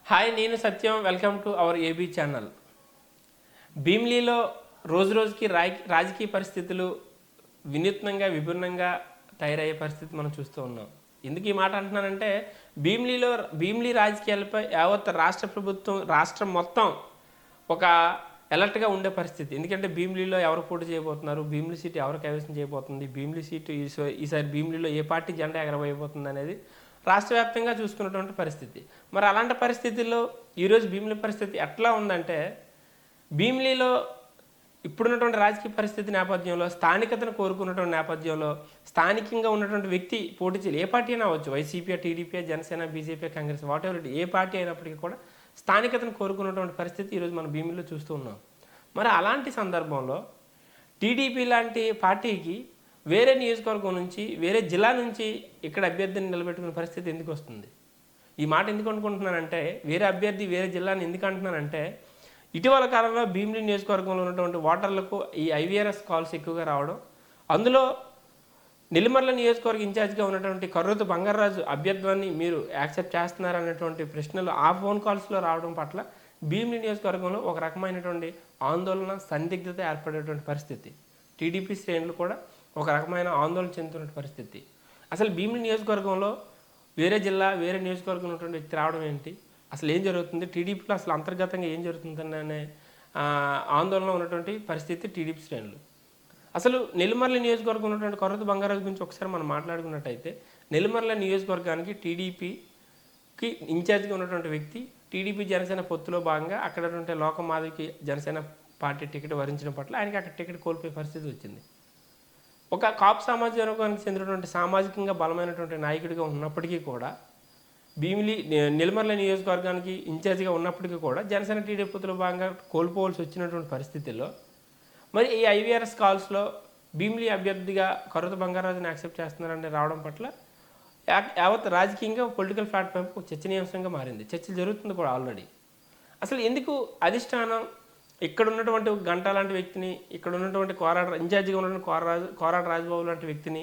Hi, నేను సత్యం. Welcome to our AB channel. భీమ్లీలో రోజు రోజుకి రాజకీయ పరిస్థితులు వినూత్నంగా విభిన్నంగా తయారయ్యే పరిస్థితి మనం చూస్తూ ఉన్నాం. ఎందుకు ఈ మాట అంటున్నానంటే, భీమ్లీ రాజకీయాలపై యావత్ రాష్ట్ర ప్రభుత్వం, రాష్ట్రం మొత్తం ఒక అలర్ట్గా ఉండే పరిస్థితి. ఎందుకంటే భీమ్లీలో ఎవరు పోటీ చేయబోతున్నారు, భీమ్లీ సీటు ఎవరు కైవసం చేయబోతుంది, భీమ్లీ సీటు ఈసారి భీమ్లీలో ఏ పార్టీ జెండా ఎగరబోయబోతుంది అనేది రాష్ట్ర వ్యాప్తంగా చూసుకున్నటువంటి పరిస్థితి. మరి అలాంటి పరిస్థితుల్లో ఈరోజు భీమ్లీ పరిస్థితి ఎట్లా ఉందంటే, భీమ్లీలో ఇప్పుడున్నటువంటి రాజకీయ పరిస్థితి నేపథ్యంలో, స్థానికతను కోరుకున్నటువంటి నేపథ్యంలో, స్థానికంగా ఉన్నటువంటి వ్యక్తి పోటీ చేయాలి. ఏ పార్టీ అయినా అవ్వచ్చు, YCP, TDP, Janasena, BJP, Congress, what ever A party అయినప్పటికీ కూడా స్థానికతను కోరుకున్నటువంటి పరిస్థితి ఈరోజు మనం భీమ్లీలో చూస్తూ ఉన్నాం. మరి అలాంటి సందర్భంలో టీడీపీ లాంటి పార్టీకి వేరే నియోజకవర్గం నుంచి, వేరే జిల్లా నుంచి ఇక్కడ అభ్యర్థిని నిలబెట్టుకునే పరిస్థితి ఎందుకు వస్తుంది? ఈ మాట ఎందుకు అనుకుంటున్నానంటే, వేరే అభ్యర్థి వేరే జిల్లాని ఎందుకు అంటున్నానంటే, ఇటీవల కాలంలో భీమ్లీ నియోజకవర్గంలో ఉన్నటువంటి ఓటర్లకు ఈ ఐవీఆర్ఎస్ కాల్స్ ఎక్కువగా రావడం, అందులో నెల్లిమర్ల నియోజకవర్గ ఇన్ఛార్జ్గా ఉన్నటువంటి కర్రోతు బంగారాజు అభ్యర్థాన్ని మీరు యాక్సెప్ట్ చేస్తున్నారనేటువంటి ప్రశ్నలు ఆ ఫోన్ కాల్స్లో రావడం పట్ల భీమ్లీ నియోజకవర్గంలో ఒక రకమైనటువంటి ఆందోళన, సందిగ్ధత ఏర్పడేటువంటి పరిస్థితి. టీడీపీ శ్రేణులు కూడా ఒక రకమైన ఆందోళన చెందుతున్న పరిస్థితి. అసలు భీమ్లీ నియోజకవర్గంలో వేరే జిల్లా, వేరే నియోజకవర్గం ఉన్నటువంటి వ్యక్తి రావడం ఏంటి, అసలు ఏం జరుగుతుంది, టీడీపీలో అసలు అంతర్గతంగా ఏం జరుగుతుందనే ఆందోళన ఉన్నటువంటి పరిస్థితి టీడీపీ శ్రేణులు. అసలు నెల్లిమర్ల నియోజకవర్గం ఉన్నటువంటి కర్రోతు బంగారాజు గురించి ఒకసారి మనం మాట్లాడుకున్నట్టయితే, నెల్లిమర్ల నియోజకవర్గానికి టీడీపీకి ఇన్ఛార్జ్గా ఉన్నటువంటి వ్యక్తి టీడీపీ జనసేన పొత్తులో భాగంగా అక్కడ ఉన్నటువంటి లోకమాధవికి జనసేన పార్టీ టికెట్ వరించడం పట్ల ఆయనకి అక్కడ టికెట్ కోల్పోయే పరిస్థితి వచ్చింది. ఒక కాపు సామాజిక వర్గానికి చెందినటువంటి సామాజికంగా బలమైనటువంటి నాయకుడిగా ఉన్నప్పటికీ కూడా, భీమిలి నెల్లిమర్ల నియోజకవర్గానికి ఇన్ఛార్జిగా ఉన్నప్పటికీ కూడా జనసేన టీడీపీ పొత్తులో భాగంగా కోల్పోవాల్సి వచ్చినటువంటి పరిస్థితుల్లో మరి ఈ ఐవీఆర్ఎస్ కాల్స్లో భీమిలి అభ్యర్థిగా కర్రోతు బంగారాజుని యాక్సెప్ట్ చేస్తున్నారని రావడం పట్ల యావత్ రాజకీయంగా పొలిటికల్ ప్లాట్ఫామ్ చర్చనీయాంశంగా మారింది. చర్చలు జరుగుతుంది కూడా ఆల్రెడీ. అసలు ఎందుకు అధిష్టానం ఇక్కడ ఉన్నటువంటి గంట లాంటి వ్యక్తిని, ఇక్కడ ఉన్నటువంటి ఇన్ఛార్జిగా ఉన్నటువంటి కోరాడ రాజబాబు లాంటి వ్యక్తిని,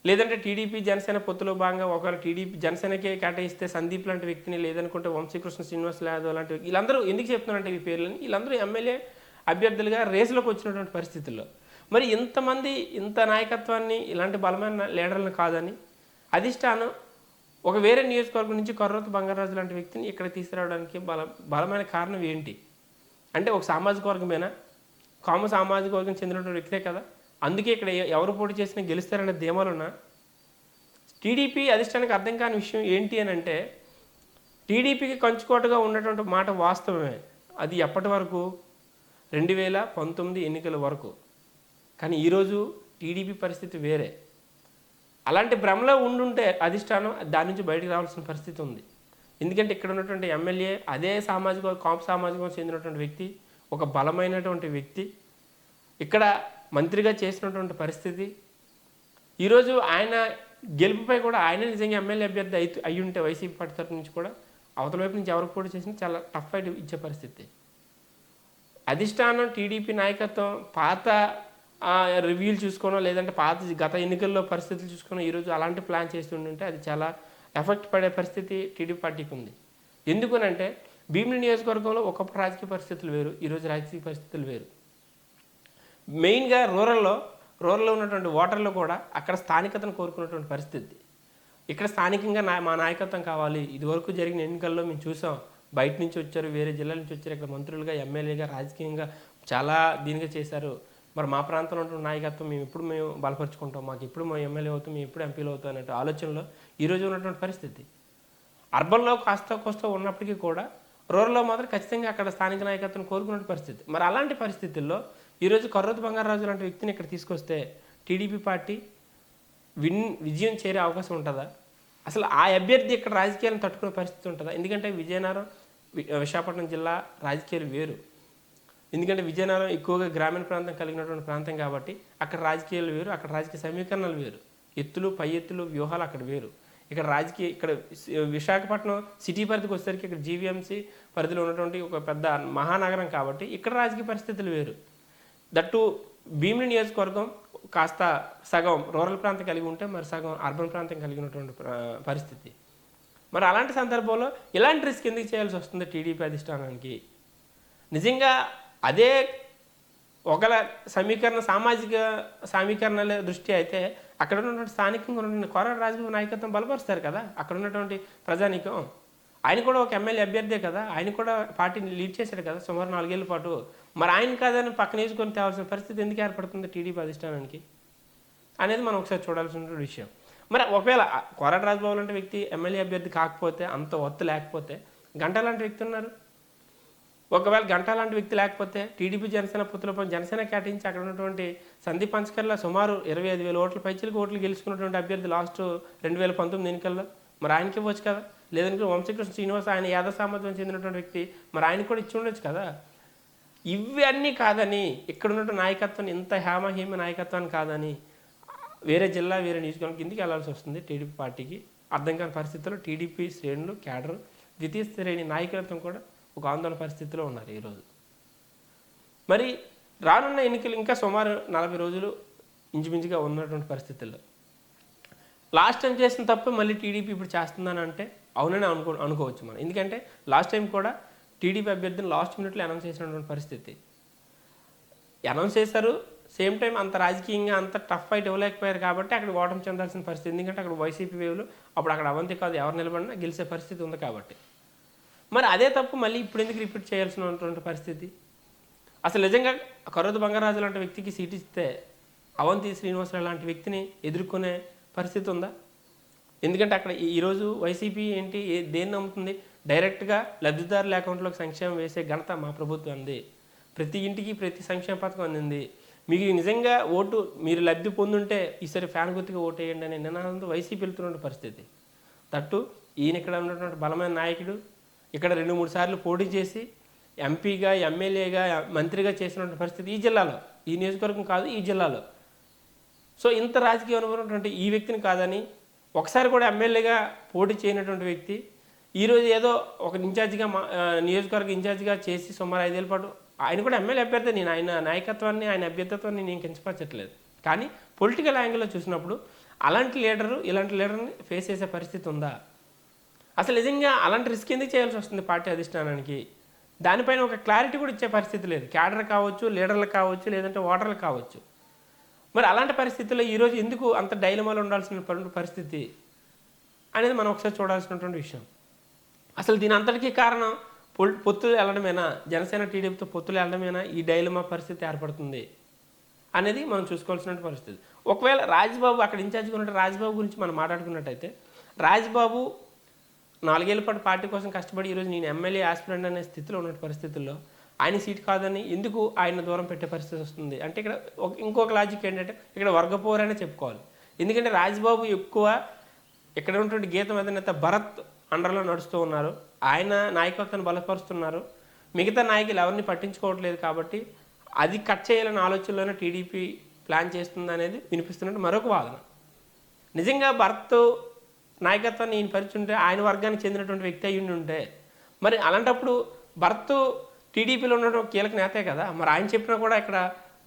లేదంటే టీడీపీ జనసేన పొత్తులో భాగంగా ఒకవేళ టీడీపీ జనసేనకే కేటాయిస్తే సందీప్ లాంటి వ్యక్తిని, లేదనుకుంటే వంశీకృష్ణ శ్రీనివాస్ యాదవ్ లాంటి వ్యక్తి, వీళ్ళందరూ ఎందుకు చెప్తున్నారంటే ఈ పేర్లని, వీళ్ళందరూ ఎమ్మెల్యే అభ్యర్థులుగా రేసులోకి వచ్చినటువంటి పరిస్థితుల్లో మరి ఇంతమంది ఇంత నాయకత్వాన్ని, ఇలాంటి బలమైన లీడర్లను కాదని అధిష్టానం ఒక వేరే నియోజకవర్గం నుంచి కర్రోతు బంగారాజు లాంటి వ్యక్తిని ఇక్కడ తీసుకురావడానికి బలమైన కారణం ఏంటి అంటే, ఒక సామాజిక వర్గమేనా, కామ సామాజిక వర్గం చెందినటువంటి వ్యక్తే కదా, అందుకే ఇక్కడ ఎవరు పోటీ చేసినా గెలుస్తారనే ధీమాలున్నా టీడీపీ అధిష్టానికి అర్థం కాని విషయం ఏంటి అని అంటే, టీడీపీకి కంచుకోటగా ఉన్నటువంటి మాట వాస్తవమే. అది ఎప్పటి వరకు, 2019 ఎన్నికల వరకు. కానీ ఈరోజు టీడీపీ పరిస్థితి వేరే. అలాంటి భ్రమలో ఉండుంటే అధిష్టానం దాని నుంచి బయటకు రావాల్సిన పరిస్థితి ఉంది. ఎందుకంటే ఇక్కడ ఉన్నటువంటి ఎమ్మెల్యే అదే కాపు సామాజికం చెందినటువంటి వ్యక్తి, ఒక బలమైనటువంటి వ్యక్తి, ఇక్కడ మంత్రిగా చేసినటువంటి పరిస్థితి. ఈరోజు ఆయన గెలుపుపై కూడా ఆయన నిజంగా ఎమ్మెల్యే అభ్యర్థి అయి ఉంటే వైసీపీ పార్టీ తరఫు నుంచి కూడా అవతల వైపు నుంచి ఎవరికి పోటీ చేసినా చాలా టఫ్ ఫైట్ ఇచ్చే పరిస్థితి. అధిష్టానం టీడీపీ నాయకత్వం పాత రివ్యూలు చూసుకోవడం, లేదంటే గత ఎన్నికల్లో పరిస్థితులు చూసుకోవడం ఈరోజు అలాంటి ప్లాన్ చేస్తుంటే అది చాలా ఎఫెక్ట్ పడే పరిస్థితి టీడీపీ పార్టీకి ఉంది. ఎందుకనంటే భీమిలి నియోజకవర్గంలో ఒకప్పుడు రాజకీయ పరిస్థితులు వేరు, ఈరోజు రాజకీయ పరిస్థితులు వేరు. మెయిన్గా రూరల్లో ఉన్నటువంటి ఓటర్లు కూడా అక్కడ స్థానికతను కోరుకున్నటువంటి పరిస్థితి. ఇక్కడ స్థానికంగా మా నాయకత్వం కావాలి, ఇదివరకు జరిగిన ఎన్నికల్లో మేము చూసాం, బయట నుంచి వచ్చారు, వేరే జిల్లాల నుంచి వచ్చారు, ఇక్కడ మంత్రులుగా, ఎమ్మెల్యేగా, రాజకీయంగా చాలా దీనిగా చేశారు, మరి మా ప్రాంతంలో ఉన్న నాయకత్వం మేము బలపరుచుకుంటాం, మాకు ఇప్పుడు మా ఎమ్మెల్యే అవుతాం, మేము ఎప్పుడు ఎంపీలు అవుతాం అనే ఆలోచనలో ఈరోజు ఉన్నటువంటి పరిస్థితి. అర్బన్లో కాస్త ఉన్నప్పటికీ కూడా రూరల్లో మాత్రం ఖచ్చితంగా అక్కడ స్థానిక నాయకత్వం కోరుకున్న పరిస్థితి. మరి అలాంటి పరిస్థితుల్లో ఈరోజు కర్రోతు బంగారాజు లాంటి వ్యక్తిని ఇక్కడ తీసుకొస్తే టీడీపీ పార్టీ విజయం చేరే అవకాశం ఉంటుందా? అసలు ఆ అభ్యర్థి ఇక్కడ రాజకీయాలను తట్టుకునే పరిస్థితి ఉంటుందా? ఎందుకంటే విజయనగరం, విశాఖపట్నం జిల్లా రాజకీయాలు వేరు. ఎందుకంటే విజయనగరం ఎక్కువగా గ్రామీణ ప్రాంతం కలిగినటువంటి ప్రాంతం కాబట్టి అక్కడ రాజకీయాలు వేరు, అక్కడ రాజకీయ సమీకరణలు వేరు, ఎత్తులు పై ఎత్తులు వ్యూహాలు అక్కడ వేరు. ఇక్కడ విశాఖపట్నం సిటీ పరిధికి వచ్చేసరికి ఇక్కడ జీవీఎంసీ పరిధిలో ఉన్నటువంటి ఒక పెద్ద మహానగరం కాబట్టి ఇక్కడ రాజకీయ పరిస్థితులు వేరు. దట్టు భీమిలి నియోజకవర్గం కాస్త సగం రూరల్ ప్రాంతం కలిగి ఉంటే మరి సగం అర్బన్ ప్రాంతం కలిగినటువంటి పరిస్థితి. మరి అలాంటి సందర్భంలో ఇలాంటి రిస్క్ ఎందుకు చేయాల్సి వస్తుంది టీడీపీ అధిష్టానానికి? నిజంగా అదే ఒకవేళ సామాజిక సమీకరణల దృష్టి అయితే అక్కడ ఉన్నటువంటి స్థానికంగా ఉన్న కోరాడ రాజబాబు నాయకత్వం బలపరుస్తారు కదా అక్కడ ఉన్నటువంటి ప్రజానీకం. ఆయన కూడా ఒక ఎమ్మెల్యే అభ్యర్థే కదా, ఆయన కూడా పార్టీని లీడ్ చేశాడు కదా సుమారు 4 ఏళ్ల పాటు. మరి ఆయన కాదని పక్కన వేసుకొని తేవాల్సిన పరిస్థితి ఎందుకు ఏర్పడుతుంది టీడీపీ అధిష్టానానికి అనేది మనం ఒకసారి చూడాల్సిన విషయం. మరి ఒకవేళ కోరాడ రాజబాబు లాంటి వ్యక్తి ఎమ్మెల్యే అభ్యర్థి కాకపోతే, అంత ఒత్తు లేకపోతే, గంటా లాంటి వ్యక్తి ఉన్నారు. ఒకవేళ గంటా లాంటి వ్యక్తి లేకపోతే టీడీపీ జనసేన పొత్తులపై జనసేన కేటాయించి అక్కడ ఉన్నటువంటి సందీప్ పంచకర్ల సుమారు 25,000 ఓట్ల పైచిలకు ఓట్లు గెలుచుకున్నటువంటి అభ్యర్థి లాస్ట్ 2019 ఎన్నికల్లో మరి ఆయనకి ఇవ్వచ్చు కదా. లేదంటే వంశీకృష్ణ శ్రీనివాస్ ఆయన యాదవ సామర్థ్యం చెందినటువంటి వ్యక్తి, మరి ఆయన కూడా ఇచ్చి ఉండొచ్చు కదా. ఇవన్నీ కాదని ఇక్కడ ఉన్నటువంటి నాయకత్వాన్ని ఇంత హేమహేమ నాయకత్వాన్ని కాదని వేరే జిల్లా వేరే నియోజకవర్గం కిందికి వెళ్ళాల్సి వస్తుంది టీడీపీ పార్టీకి. అర్థం కాని పరిస్థితుల్లో టీడీపీ శ్రేణులు క్యాడర్ ద్వితీయ శ్రేణి నాయకత్వం కూడా ఒక ఆందోళన పరిస్థితిలో ఉన్నారు ఈరోజు. మరి రానున్న ఎన్నికలు ఇంకా సుమారు 40 రోజులు ఇంచుమించుగా ఉన్నటువంటి పరిస్థితుల్లో లాస్ట్ టైం చేసిన తప్ప మళ్ళీ టీడీపీ ఇప్పుడు చేస్తుందని అంటే అవునని అనుకోవచ్చు మనం. ఎందుకంటే లాస్ట్ టైం కూడా టీడీపీ అభ్యర్థిని లాస్ట్ మినిట్లో అనౌన్స్ చేసినటువంటి పరిస్థితి. అనౌన్స్ చేశారు, సేమ్ టైం అంత రాజకీయంగా అంత టఫ్ ఫైట్ ఇవ్వలేకపోయారు కాబట్టి అక్కడ ఓటమి చెందాల్సిన పరిస్థితి. ఎందుకంటే అక్కడ వైసీపీ వేవులు అప్పుడు అక్కడ అవంతి కాదు ఎవరు నిలబడినా గెలిచే పరిస్థితి ఉంది కాబట్టి. మరి అదే తప్పు మళ్ళీ ఇప్పుడు ఎందుకు రిపీట్ చేయాల్సినటువంటి పరిస్థితి? అసలు నిజంగా కరోదు బంగారాజు లాంటి వ్యక్తికి సీట్ ఇస్తే అవంతి శ్రీనివాసరావు లాంటి వ్యక్తిని ఎదుర్కొనే పరిస్థితి ఉందా? ఎందుకంటే అక్కడ ఈరోజు వైసీపీ ఏంటి దేన్ని నమ్ముతుంది? డైరెక్ట్గా లబ్ధిదారుల అకౌంట్లోకి సంక్షేమం వేసే ఘనత మా ప్రభుత్వం అంది. ప్రతి ఇంటికి ప్రతి సంక్షేమ పథకం అందింది. మీకు నిజంగా ఓటు మీరు లబ్ధి పొందుంటే ఈసారి ఫ్యాన్ గుర్తుగా ఓటు వేయండి అనే నినాదంతో వైసీపీ వెళ్తున్న పరిస్థితి. తట్టు ఈయన ఇక్కడ ఉన్నటువంటి బలమైన నాయకుడు ఇక్కడ 2-3 సార్లు పోటీ చేసి ఎంపీగా ఎమ్మెల్యేగా మంత్రిగా చేసినటువంటి పరిస్థితి ఈ జిల్లాలో, ఈ నియోజకవర్గం కాదు ఈ జిల్లాలో. సో ఇంత రాజకీయ అనుభవం ఈ వ్యక్తిని కాదని ఒకసారి కూడా ఎమ్మెల్యేగా పోటీ చేయనటువంటి వ్యక్తి ఈరోజు ఏదో ఒక ఇన్ఛార్జిగా నియోజకవర్గ ఇన్ఛార్జిగా చేసి సుమారు 5 ఏళ్ళ పాటు ఆయన కూడా ఎమ్మెల్యే అభ్యర్థి. నేను ఆయన నాయకత్వాన్ని ఆయన అభ్యర్థిత్వాన్ని నేను కించపరచట్లేదు. కానీ పొలిటికల్ యాంగిల్లో చూసినప్పుడు అలాంటి లీడరు ఇలాంటి లీడర్ని ఫేస్ చేసే పరిస్థితి ఉందా? అసలు నిజంగా అలాంటి రిస్క్ ఎందుకు చేయాల్సి వస్తుంది పార్టీ అధిష్టానానికి? దానిపైన ఒక క్లారిటీ కూడా ఇచ్చే పరిస్థితి లేదు. క్యాడర్ కావచ్చు, లీడర్లు కావచ్చు, లేదంటే ఓటర్లు కావచ్చు. మరి అలాంటి పరిస్థితుల్లో ఈరోజు ఎందుకు అంత డైలమాలో ఉండాల్సిన పరిస్థితి అనేది మనం ఒకసారి చూడాల్సినటువంటి విషయం. అసలు దీని అంతటికీ కారణం పొత్తులు వెళ్ళడమేనా? జనసేన టీడీపీతో పొత్తులు వెళ్ళడమేనా ఈ డైలమా పరిస్థితి ఏర్పడుతుంది అనేది మనం చూసుకోవాల్సిన పరిస్థితి. ఒకవేళ రాజ్బాబు అక్కడ ఇన్ఛార్జ్గా ఉన్న రాజ్బాబు గురించి మనం మాట్లాడుకున్నట్టయితే, రాజ్బాబు 4 ఏళ్ల పాటు పార్టీ కోసం కష్టపడి ఈరోజు నేను ఎమ్మెల్యే ఆస్పిరెంట్ అనే స్థితిలో ఉన్న పరిస్థితుల్లో ఆయన సీట్ కాదని ఎందుకు ఆయన దూరం పెట్టే పరిస్థితి వస్తుంది అంటే ఇక్కడ ఇంకొక లాజిక్ ఏంటంటే ఇక్కడ వర్గపోరనే చెప్పుకోవాలి. ఎందుకంటే రాజ్బాబు ఎక్కువ ఇక్కడ ఉన్నటువంటి గీతం అధినేత భరత్ అండర్లో నడుస్తూ ఉన్నారు. ఆయన నాయకత్వాన్ని బలపరుస్తున్నారు. మిగతా నాయకులు ఎవరిని పట్టించుకోవట్లేదు కాబట్టి అది కట్ చేయాలనే ఆలోచనలోనే టీడీపీ ప్లాన్ చేస్తుంది అనేది వినిపిస్తున్నట్టు మరొక వాదన. నిజంగా భరత్ నాయకత్వాన్ని ఈయన పరిచుంటే ఆయన వర్గానికి చెందినటువంటి వ్యక్తి అయ్యి ఉంటే మరి అలాంటప్పుడు భరత్ టీడీపీలో ఉన్నటువంటి కీలక నేతే కదా, మరి ఆయన చెప్పినా కూడా ఇక్కడ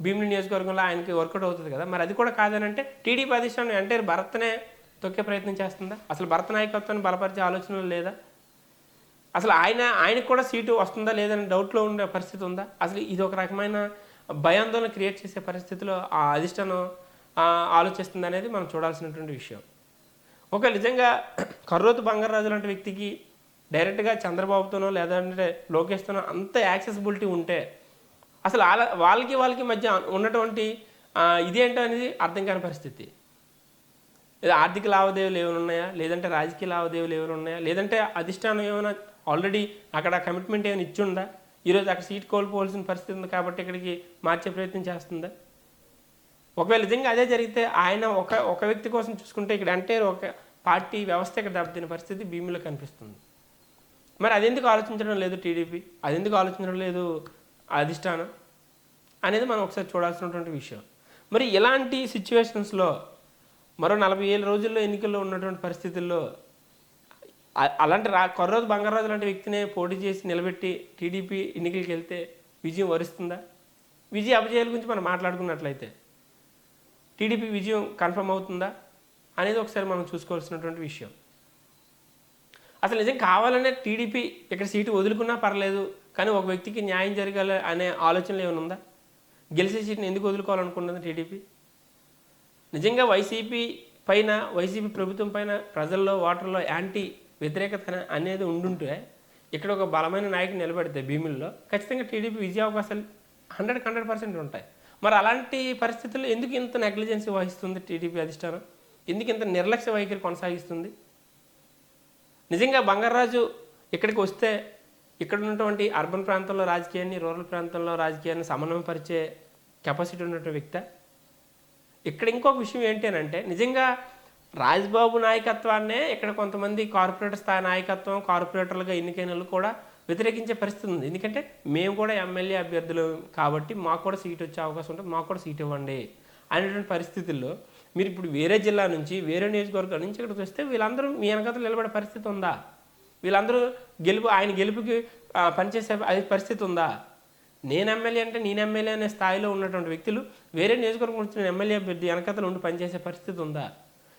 భీమిలి నియోజకవర్గంలో ఆయనకి వర్కౌట్ అవుతుంది కదా. మరి అది కూడా కాదనంటే టీడీపీ అధిష్టానం అంటే భరత్నే తొక్కే ప్రయత్నం చేస్తుందా? అసలు భరత్ నాయకత్వాన్ని బలపరిచే ఆలోచనలు లేదా? అసలు ఆయనకు కూడా సీటు వస్తుందా లేదని డౌట్లో ఉండే పరిస్థితి ఉందా? అసలు ఇది ఒక రకమైన భయాందోళన క్రియేట్ చేసే పరిస్థితిలో ఆ అధిష్టానం ఆలోచిస్తుంది అనేది మనం చూడాల్సినటువంటి విషయం. ఒక నిజంగా కర్రోతు బంగారాజు లాంటి వ్యక్తికి డైరెక్ట్గా చంద్రబాబుతోనో లేదంటే లోకేష్తోనో అంత యాక్సెసిబిలిటీ ఉంటే అసలు వాళ్ళకి మధ్య ఉన్నటువంటి ఇదేంటో అనేది అర్థం కాని పరిస్థితి. లేదా ఆర్థిక లావాదేవీలు ఏమైనా ఉన్నాయా, లేదంటే రాజకీయ లావాదేవీలు ఏమైనా ఉన్నాయా, లేదంటే అధిష్టానం ఏమైనా ఆల్రెడీ అక్కడ కమిట్మెంట్ ఏమైనా ఇచ్చిందా? ఈరోజు అక్కడ సీట్ కోల్పోవాల్సిన పరిస్థితి ఉంది కాబట్టి ఇక్కడికి మార్చే ప్రయత్నం చేస్తుందా? ఒకవేళ నిజంగా అదే జరిగితే ఆయన ఒక వ్యక్తి కోసం చూసుకుంటే ఇక్కడ అంటే ఒక పార్టీ వ్యవస్థ ఇక్కడ దెబ్బతిన్న పరిస్థితి భీమిలో కనిపిస్తుంది. మరి అదెందుకు ఆలోచించడం లేదు టీడీపీ, అదెందుకు ఆలోచించడం లేదు అధిష్టానం అనేది మనం ఒకసారి చూడాల్సినటువంటి విషయం. మరి ఇలాంటి సిచ్యువేషన్స్లో మరో 47 రోజుల్లో ఎన్నికల్లో ఉన్నటువంటి పరిస్థితుల్లో అలాంటి కర్రోజు బంగారాజు లాంటి వ్యక్తినే పోటీ చేసి నిలబెట్టి టీడీపీ ఎన్నికలకు వెళ్తే విజయం వరిస్తుందా? విజయ అపజయాల గురించి మనం మాట్లాడుకున్నట్లయితే టీడీపీ విజయం కన్ఫర్మ్ అవుతుందా అనేది ఒకసారి మనం చూసుకోవాల్సినటువంటి విషయం. అసలు నిజం కావాలనే టీడీపీ ఇక్కడ సీటు వదులుకున్నా పర్లేదు, కానీ ఒక వ్యక్తికి న్యాయం జరగాలి అనే ఆలోచనలు ఏమైనా ఉందా? గెలిచే సీట్ని ఎందుకు వదులుకోవాలనుకున్నది టీడీపీ? నిజంగా వైసీపీ పైన, వైసీపీ ప్రభుత్వం పైన ప్రజల్లో, ఓటర్లో యాంటీ వ్యతిరేకత అనేది ఉండుంటే, ఇక్కడ ఒక బలమైన నాయకుని నిలబెడితే భీముల్లో ఖచ్చితంగా టీడీపీ విజయ అవకాశాలు 100% ఉంటాయి. మరి అలాంటి పరిస్థితుల్లో ఎందుకు ఇంత నెగ్లిజెన్సీ వహిస్తుంది టీడీపీ అధిష్టానం? ఎందుకు ఇంత నిర్లక్ష్య వైఖరి కొనసాగిస్తుంది? నిజంగా బంగారాజు ఇక్కడికి వస్తే ఇక్కడ ఉన్నటువంటి అర్బన్ ప్రాంతంలో రాజకీయాన్ని, రూరల్ ప్రాంతంలో రాజకీయాన్ని సమన్వయపరిచే కెపాసిటీ ఉన్నటువంటి వ్యక్తి. ఇక్కడ ఇంకొక విషయం ఏంటి అని అంటే, నిజంగా రాజ్బాబు నాయకత్వాన్నే ఇక్కడ కొంతమంది కార్పొరేటర్ స్థాయి నాయకత్వం, కార్పొరేటర్లుగా ఎన్నికైన వాళ్ళు కూడా వ్యతిరేకించే పరిస్థితి ఉంది. ఎందుకంటే మేము కూడా ఎమ్మెల్యే అభ్యర్థులు కాబట్టి మాకు కూడా సీట్ వచ్చే అవకాశం ఉంటుంది, మాకు కూడా సీట్ ఇవ్వండి అనేటువంటి పరిస్థితుల్లో మీరు ఇప్పుడు వేరే జిల్లా నుంచి, వేరే నియోజకవర్గం నుంచి ఇక్కడికి వస్తే వీళ్ళందరూ మీ వెనకాల నిలబడే పరిస్థితి ఉందా? వీళ్ళందరూ ఆయన గెలుపుకి పనిచేసే పరిస్థితి ఉందా? నేను ఎమ్మెల్యే అంటే నేను ఎమ్మెల్యే అనే స్థాయిలో ఉన్నటువంటి వ్యక్తులు వేరే నియోజకవర్గం వచ్చిన ఎమ్మెల్యే అభ్యర్థి వెనకాల ఉండి పనిచేసే పరిస్థితి ఉందా?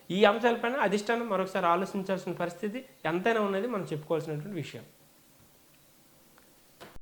ఈ అంశాలపైన అధిష్టానం మరొకసారి ఆలోచించాల్సిన పరిస్థితి ఎంతైనా ఉన్నది మనం చెప్పుకోవాల్సినటువంటి విషయం.